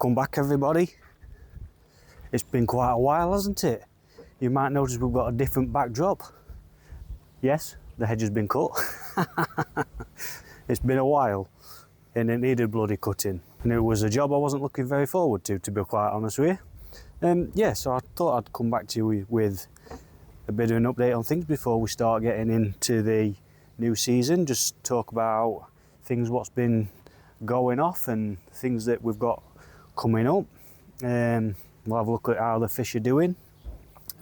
Welcome back everybody. It's been quite a while, hasn't it? You might notice we've got a different backdrop. Yes, the hedge has been cut. It's been a while and it needed bloody cutting. And it was a job I wasn't looking very forward to be quite honest with you. Yeah, so I thought I'd come back to you with a bit of an update on things before we start getting into the new season. Just talk about things what's been going off and things that we've got coming up. We'll have a look at how the fish are doing.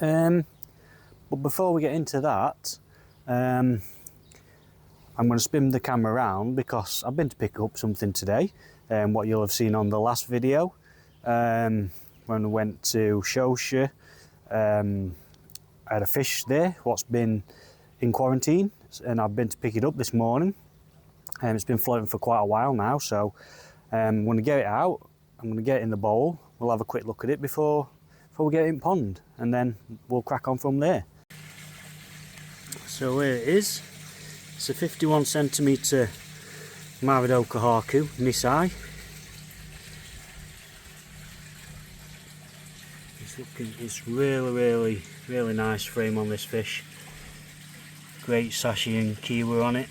But before we get into that, I'm going to spin the camera around because I've been to pick up something today, what you'll have seen on the last video. When we went to Shosha, I had a fish there what's been in quarantine, and I've been to pick it up this morning. It's been floating for quite a while now, so I'm going to get it out. I'm going to get it in the bowl. We'll have a quick look at it before we get it in pond, and then we'll crack on from there. So here it is. It's a 51 centimetre Marido Kahaku Nisai. It's really nice frame on this fish. Great sashi and kiwa on it.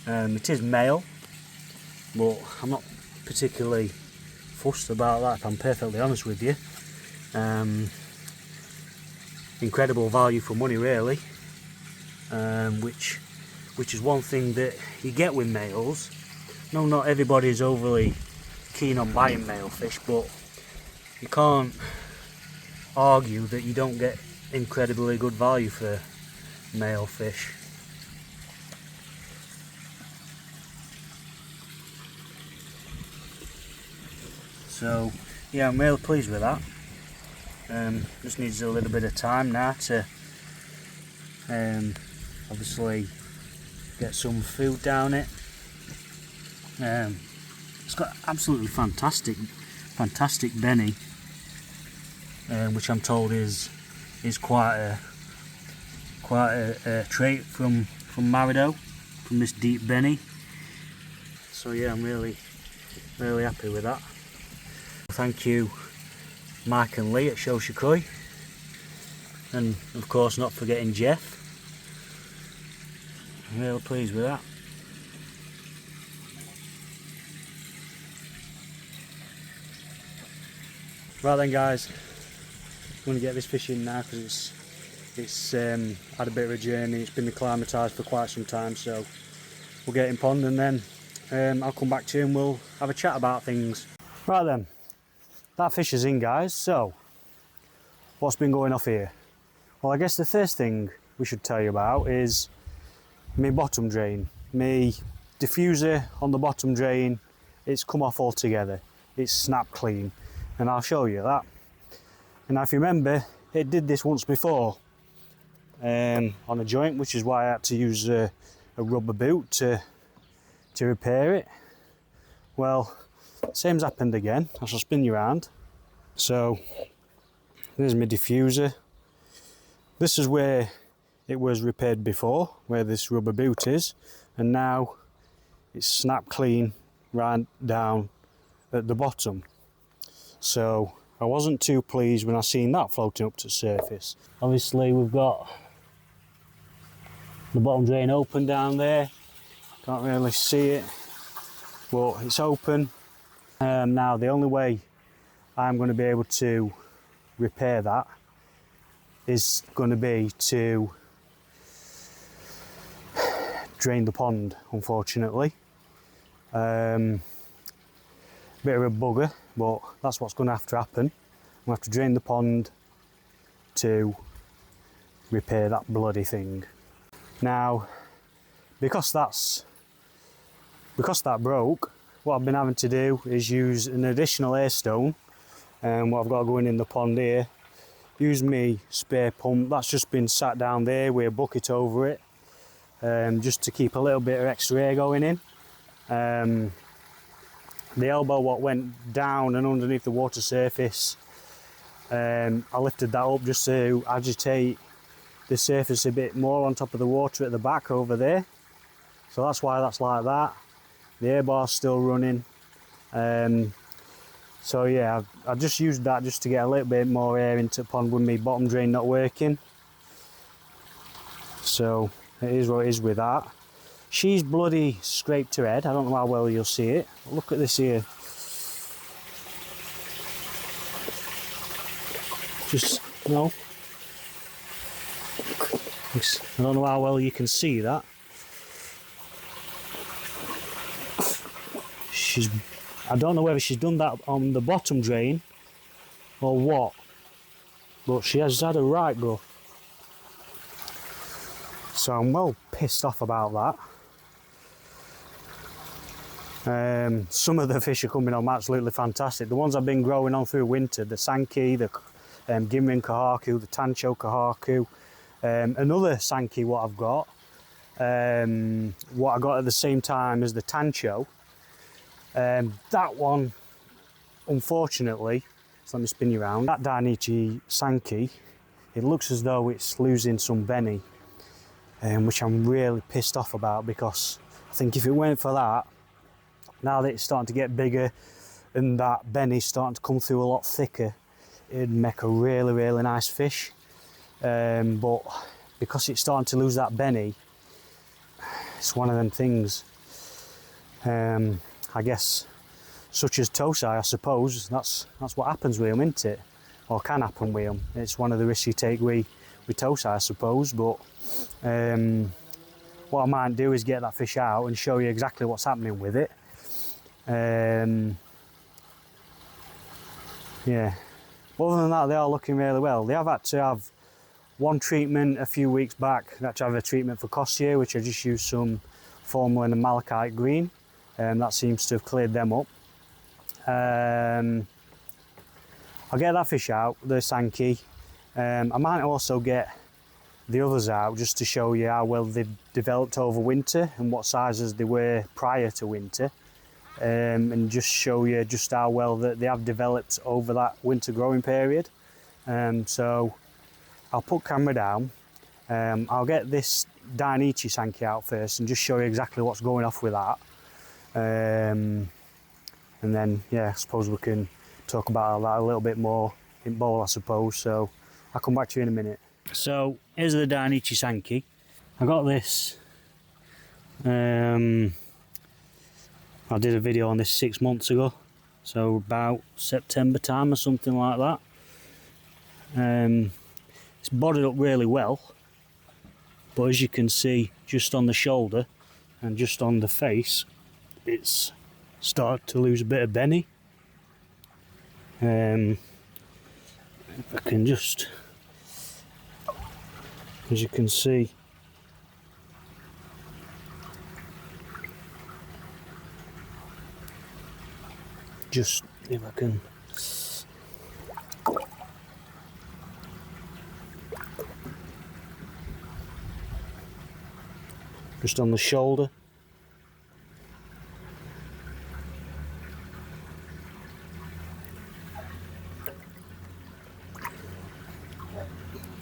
It is male, but I'm not particularly fussed about that, if I'm perfectly honest with you. Incredible value for money really, which is one thing that you get with males. No, not everybody is overly keen on buying male fish, but you can't argue that you don't get incredibly good value for male fish. So yeah, I'm really pleased with that. Just needs a little bit of time now to obviously get some food down it. It's got absolutely fantastic Benny, which I'm told is quite a trait from Marido, from this deep Benny. So yeah, I'm really happy with that. Thank you Mike and Lee at Shoshikoi, and of course not forgetting Jeff. I'm really pleased with that. Right then guys, I'm going to get this fish in now because it's had a bit of a journey. It's been acclimatised for quite some time, so we'll get it in pond and then I'll come back to you and we'll have a chat about things. Right then, that fish is in guys, so what's been going off here? Well, I guess the first thing we should tell you about is my bottom drain. My diffuser on the bottom drain, it's come off altogether. It's snapped clean, and I'll show you that. And if you remember, it did this once before on a joint, which is why I had to use a rubber boot to repair it. Well, same's happened again. I shall spin you around. So there's my diffuser. This is where it was repaired before, where this rubber boot is, and now it's snapped clean right down at the bottom. So I wasn't too pleased when I seen that floating up to the surface. Obviously we've got the bottom drain open down there. Can't really see it, but it's open. Now the only way I'm going to be able to repair that is going to be to drain the pond, unfortunately. Bit of a bugger, but that's what's going to have to happen. I'm going to have to drain the pond to repair that bloody thing. Now, because that broke, what I've been having to do is use an additional air stone, and what I've got going in the pond here, use me spare pump that's just been sat down there with a bucket over it, just to keep a little bit of extra air going in. The elbow what went down and underneath the water surface, I lifted that up just to agitate the surface a bit more on top of the water at the back over there. So that's why that's like that. The air bar's still running. So yeah, I've just used that just to get a little bit more air into the pond with my bottom drain not working. So it is what it is with that. She's bloody scraped her head. I don't know how well you'll see it. Look at this here. Just, no. I don't know how well you can see that. I don't know whether she's done that on the bottom drain or what, but she has had a right go. So I'm well pissed off about that. Some of the fish are coming on absolutely fantastic. The ones I've been growing on through winter, the Sanke, the Gimrin Kahaku, the Tancho Kahaku, another Sanke what I've got, what I got at the same time as the Tancho. That one, unfortunately, so let me spin you around, that Dainichi Sanke, it looks as though it's losing some Benny, which I'm really pissed off about, because I think if it weren't for that, now that it's starting to get bigger and that Benny's starting to come through a lot thicker, it'd make a really, really nice fish. But because it's starting to lose that Benny, it's one of them things. I guess, such as Tosai, I suppose, that's what happens with them, isn't it? Or can happen with them. It's one of the risks you take with Tosai, I suppose. But what I might do is get that fish out and show you exactly what's happening with it. Yeah. Other than that, they are looking really well. They have had to have one treatment a few weeks back. They had to have a treatment for Costier, which I just used some formalin and malachite green. That seems to have cleared them up. I'll get that fish out, the Sanke. I might also get the others out just to show you how well they've developed over winter and what sizes they were prior to winter. And just show you just how well that they have developed over that winter growing period. So I'll put camera down. I'll get this Dainichi Sanke out first and just show you exactly what's going off with that. And then, yeah, I suppose we can talk about that a little bit more in bowl, I suppose. So I'll come back to you in a minute. So here's the Dainichi Sanke. I got this. I did a video on this 6 months ago, so about September time or something like that. It's bodied up really well, but as you can see, just on the shoulder and just on the face, it's started to lose a bit of Benny. If I can just, as you can see, just if I can, just on the shoulder.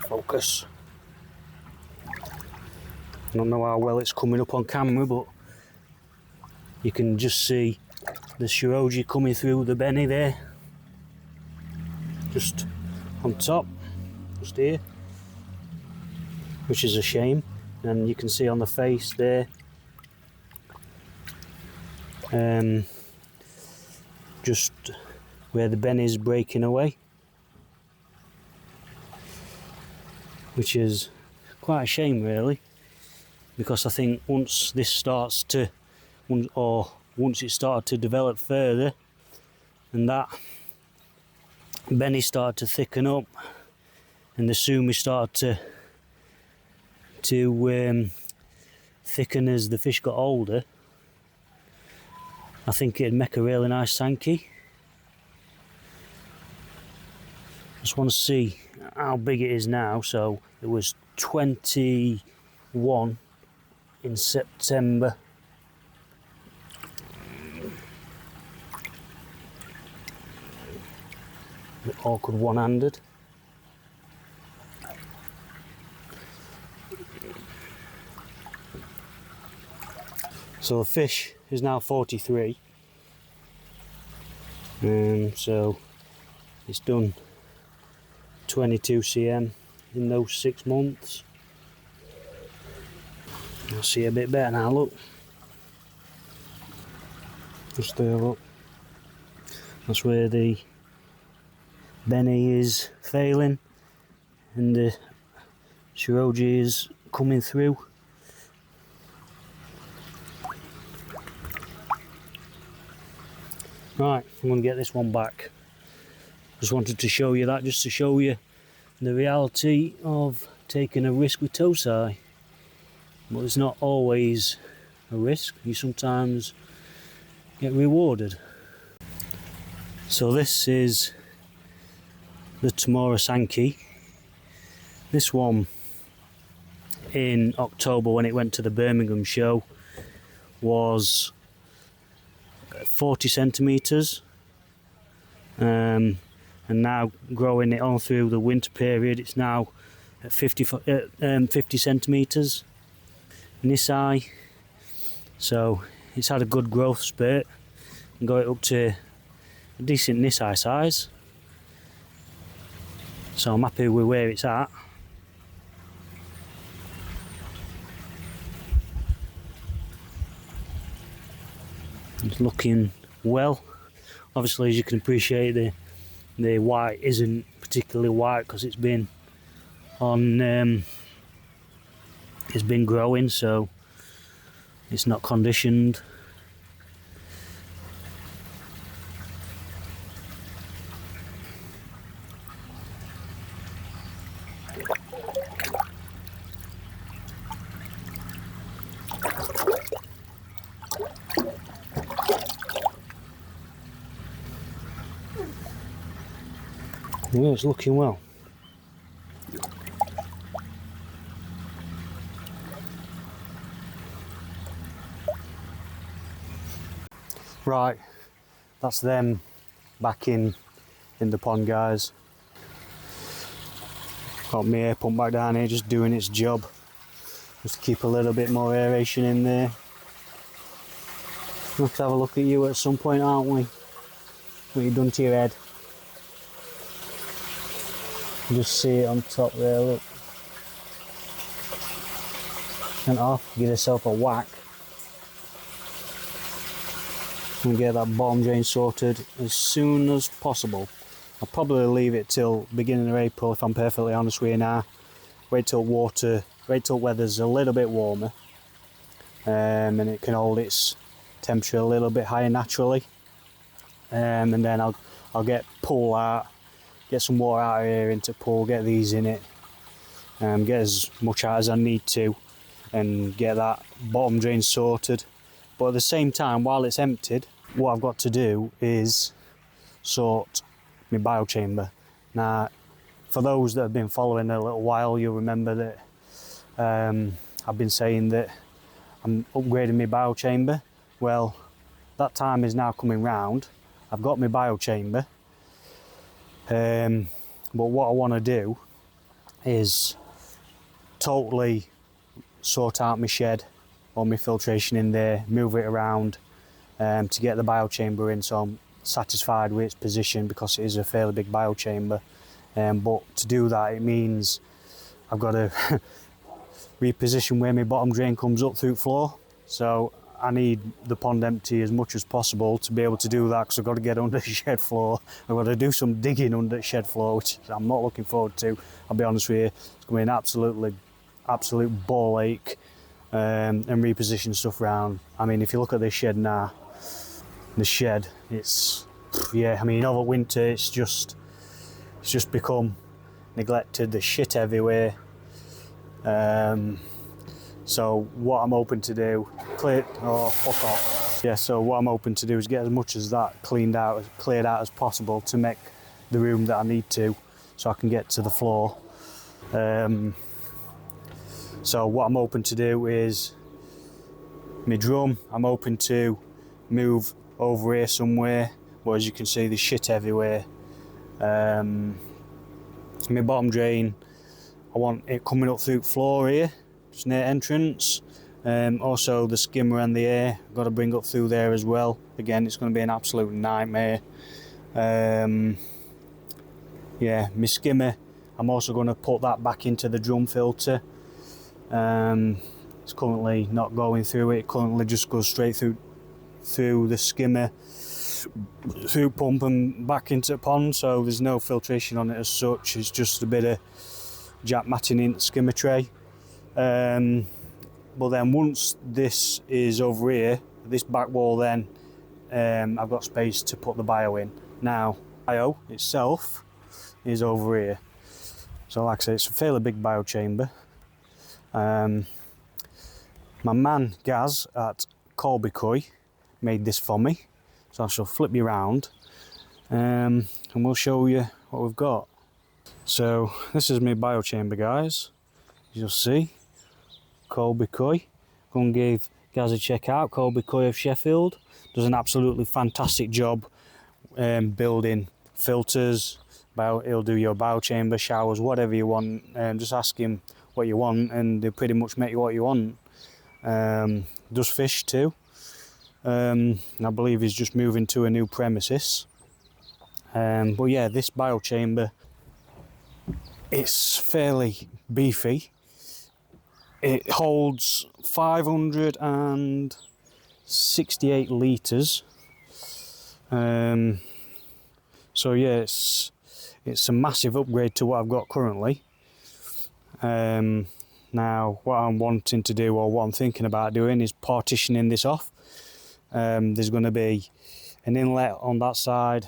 Focus. I don't know how well it's coming up on camera, but you can just see the Shiroji coming through the Benny there, just on top, just here, which is a shame. And you can see on the face there, just where the Benny is breaking away, which is quite a shame really, because I think once this starts to, once it started to develop further and that Benny started to thicken up and the sumi started to thicken as the fish got older, I think it'd make a really nice Sanke. Just want to see how big it is now. So it was 21 in September. A bit awkward one-handed. So the fish is now 43. So it's done 22 cm in those 6 months. I'll see a bit better now, look. Just there, look. That's where the Benny is failing and the Shiroji is coming through. Right, I'm going to get this one back. Just wanted to show you that, just to show you the reality of taking a risk with Tosai. But it's not always a risk, you sometimes get rewarded. So this is the Tomara Sanke. This one in October when it went to the Birmingham show was 40 centimetres, and now growing it on through the winter period, it's now at 50 centimetres Nisai. So it's had a good growth spurt and got it up to a decent Nisai size. So I'm happy with where it's at. It's looking well. Obviously, as you can appreciate, the white isn't particularly white because it's been on it's been growing, so it's not conditioned. Yeah, it's looking well. Right, that's them back in the pond, guys. Got my air pump back down here, just doing its job. Just to keep a little bit more aeration in there. We'll have to have a look at you at some point, aren't we? What you've done to your head. You just see it on top there, look. And off, give yourself a whack. And get that bottom drain sorted as soon as possible. I'll probably leave it till beginning of April if I'm perfectly honest with you now. Wait till weather's a little bit warmer, and it can hold its temperature a little bit higher naturally. And then I'll get pool out, get some water out of here into pool, get these in it, get as much out as I need to, and get that bottom drain sorted. But at the same time, while it's emptied, what I've got to do is sort my biochamber. Now, for those that have been following a little while, you'll remember that I've been saying that I'm upgrading my biochamber. Well, that time is now coming round. I've got my biochamber, but what I want to do is totally sort out my shed, all my filtration in there, move it around to get the biochamber in, so I'm satisfied with its position because it is a fairly big biochamber. But to do that, it means I've got to reposition where my bottom drain comes up through the floor. So I need the pond empty as much as possible to be able to do that, because I've got to get under the shed floor. I've got to do some digging under the shed floor, which I'm not looking forward to. I'll be honest with you, it's going to be an absolute ball ache, and reposition stuff around. I mean, if you look at this shed now, the shed, it's, yeah, I mean, over winter it's just become neglected. There's shit everywhere. So what I'm hoping to do, fuck off. Yeah, so what I'm hoping to do is get as much as that cleared out as possible to make the room that I need to, so I can get to the floor. So what I'm hoping to do is my drum, I'm hoping to move over here somewhere, where as you can see there's shit everywhere. My bottom drain, I want it coming up through the floor here, just near entrance. Also the skimmer and the air, I've got to bring up through there as well. Again, it's going to be an absolute nightmare. Yeah, my skimmer, I'm also going to put that back into the drum filter. It's currently not going through it. It currently just goes straight through the skimmer, through pump and back into the pond, so there's no filtration on it as such. It's just a bit of jack matting in the skimmer tray. But then once this is over here, this back wall, then I've got space to put the bio in. Now, bio itself is over here. So like I say, it's a fairly big bio chamber. My man Gaz at Colby Coy made this for me. So I shall flip you around and we'll show you what we've got. So this is my bio chamber, guys. As you'll see, Colby Coy. Go and give Gaz a check out. Colby Coy of Sheffield does an absolutely fantastic job building filters. He'll do your bio chamber, showers, whatever you want. Just ask him what you want and they'll pretty much make you what you want. Does fish too. I believe he's just moving to a new premises. But yeah, this bio chamber, it's fairly beefy. It holds 568 litres. So yeah, it's a massive upgrade to what I've got currently. Now, what I'm wanting to do, or what I'm thinking about doing, is partitioning this off. There's going to be an inlet on that side,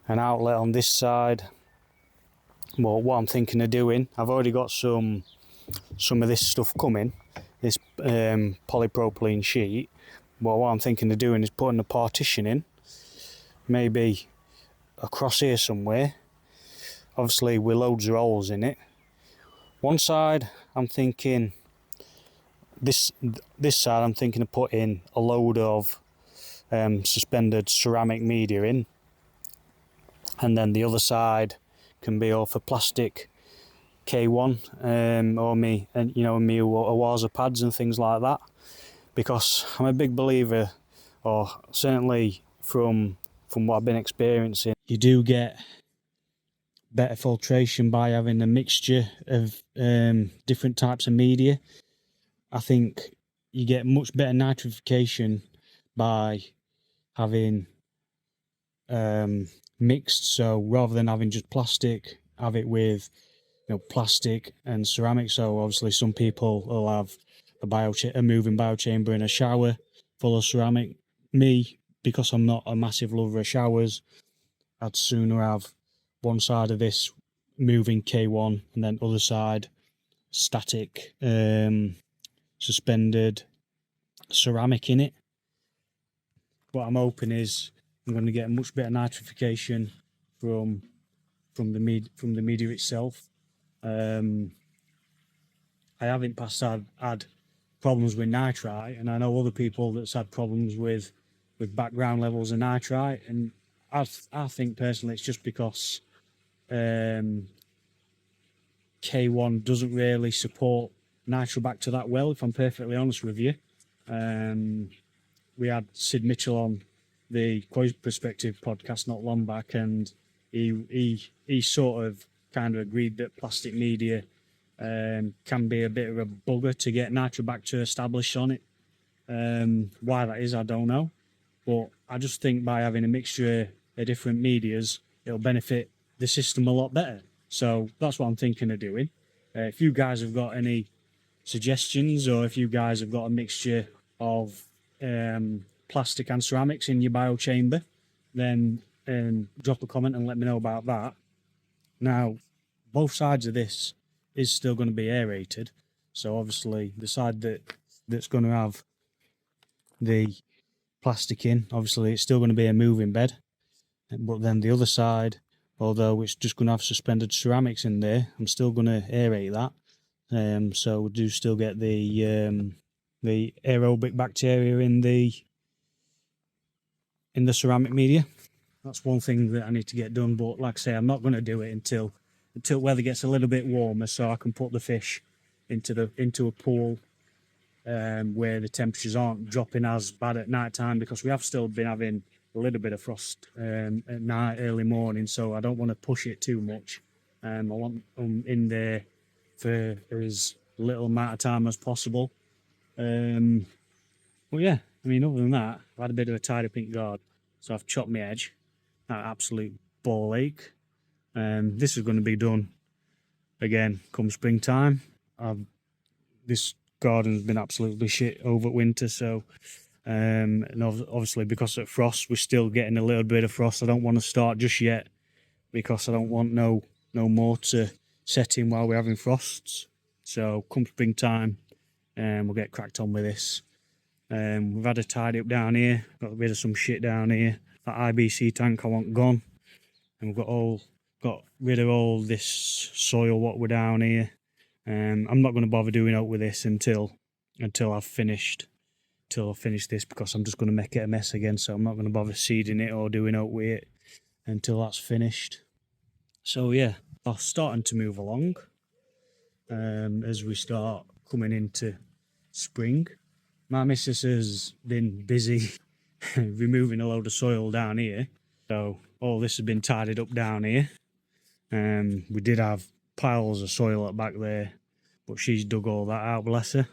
an outlet on this side. Well, what I'm thinking of doing, I've already got some of this stuff coming, this polypropylene sheet. But what I'm thinking of doing is putting a partition in, maybe across here somewhere, obviously with loads of holes in it. One side I'm thinking, this side I'm thinking of putting a load of suspended ceramic media in, and then the other side can be all for plastic K1 or me Awaza pads and things like that, because I'm a big believer, or certainly from what I've been experiencing, you do get better filtration by having a mixture of different types of media. I think you get much better nitrification by having mixed. So rather than having just plastic, have it with plastic and ceramic. So obviously some people will have a moving biochamber in a shower full of ceramic. Me, because I'm not a massive lover of showers, I'd sooner have one side of this moving K1 and then other side static suspended ceramic in it. What I'm hoping is I'm going to get a much better nitrification from the media itself. I haven't had problems with nitrite, and I know other people that's had problems with background levels of nitrite, and I think personally it's just because K1 doesn't really support nitrobacter that well, if I'm perfectly honest with you. We had Sid Mitchell on the Quoi's Perspective podcast not long back, and he sort of kind of agreed that plastic media can be a bit of a bugger to get nitrobacter established on it. Why that is, I don't know, but I just think by having a mixture of different medias, it'll benefit the system a lot better. So that's what I'm thinking of doing. If you guys have got any suggestions, or if you guys have got a mixture of plastic and ceramics in your biochamber, then drop a comment and let me know about that. Now, both sides of this is still going to be aerated, so obviously the side that's going to have the plastic in, obviously it's still going to be a moving bed, but then the other side, although it's just going to have suspended ceramics in there, I'm still going to aerate that. So we do still get the aerobic bacteria in the ceramic media. That's one thing that I need to get done, but like I say, I'm not going to do it until weather gets a little bit warmer, so I can put the fish into a pool where the temperatures aren't dropping as bad at night time, because we have still been having a little bit of frost at night, early morning, so I don't want to push it too much. I want them in there for as little amount of time as possible. But yeah, I mean, other than that, I've had a bit of a tidy pink guard, so I've chopped my edge. That absolute ball ache. This is going to be done again come springtime. This garden's been absolutely shit over winter, so and obviously because of frost, we're still getting a little bit of frost. I don't want to start just yet because I don't want no more to set in while we're having frosts. So come springtime, we'll get cracked on with this. We've had a tidy up down here, got rid of some shit down here. That IBC tank I want gone, and we've got rid of all this soil what we're down here. I'm not going to bother doing out with this until I've finished this, because I'm just going to make it a mess again. So I'm not going to bother seeding it or doing out with it until that's finished. So yeah, I'm starting to move along as we start coming into spring. My missus has been busy removing a load of soil down here, so all this has been tidied up down here. We did have piles of soil at back there, but she's dug all that out, bless her.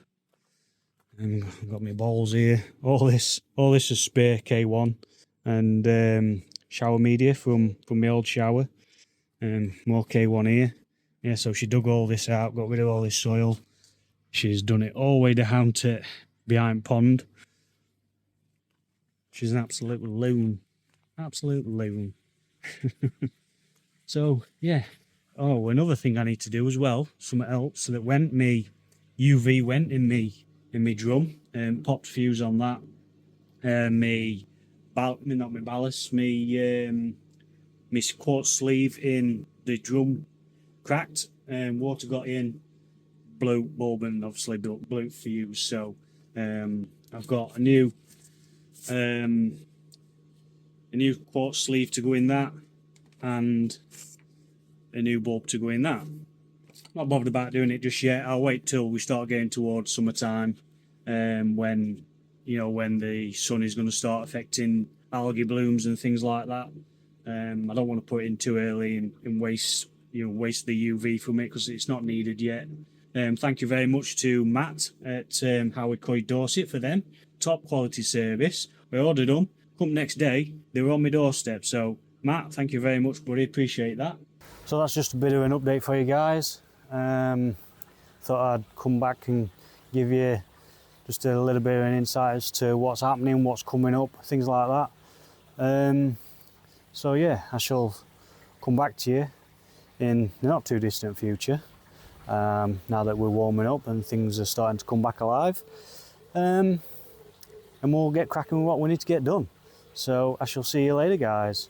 And I've got my bowls here. All this is spare K1 and shower media from my old shower. More K1 here. Yeah, so she dug all this out, got rid of all this soil. She's done it all the way down to behind pond. She's an absolute loon. Absolute loon. So, yeah. Oh, another thing I need to do as well, something else, so that when me UV went in me drum, popped fuse on that. Not my ballast, me quartz sleeve in the drum cracked, and water got in, blew bulb, and obviously blew fuse. So I've got a new quartz sleeve to go in that, and a new bulb to go in that. Not bothered about doing it just yet. I'll wait till we start getting towards summertime, when the sun is going to start affecting algae blooms and things like that. I don't want to put it in too early and waste the UV from it, because it's not needed yet. Thank you very much to Matt at Howard Coy Dorset for them. Top quality service. I ordered them. Come next day, they were on my doorstep. So Matt, thank you very much, buddy. Appreciate that. So that's just a bit of an update for you guys. Thought I'd come back and give you just a little bit of an insight as to what's happening, what's coming up, things like that. So yeah, I shall come back to you in the not too distant future, now that we're warming up and things are starting to come back alive, and we'll get cracking with what we need to get done. So I shall see you later, guys.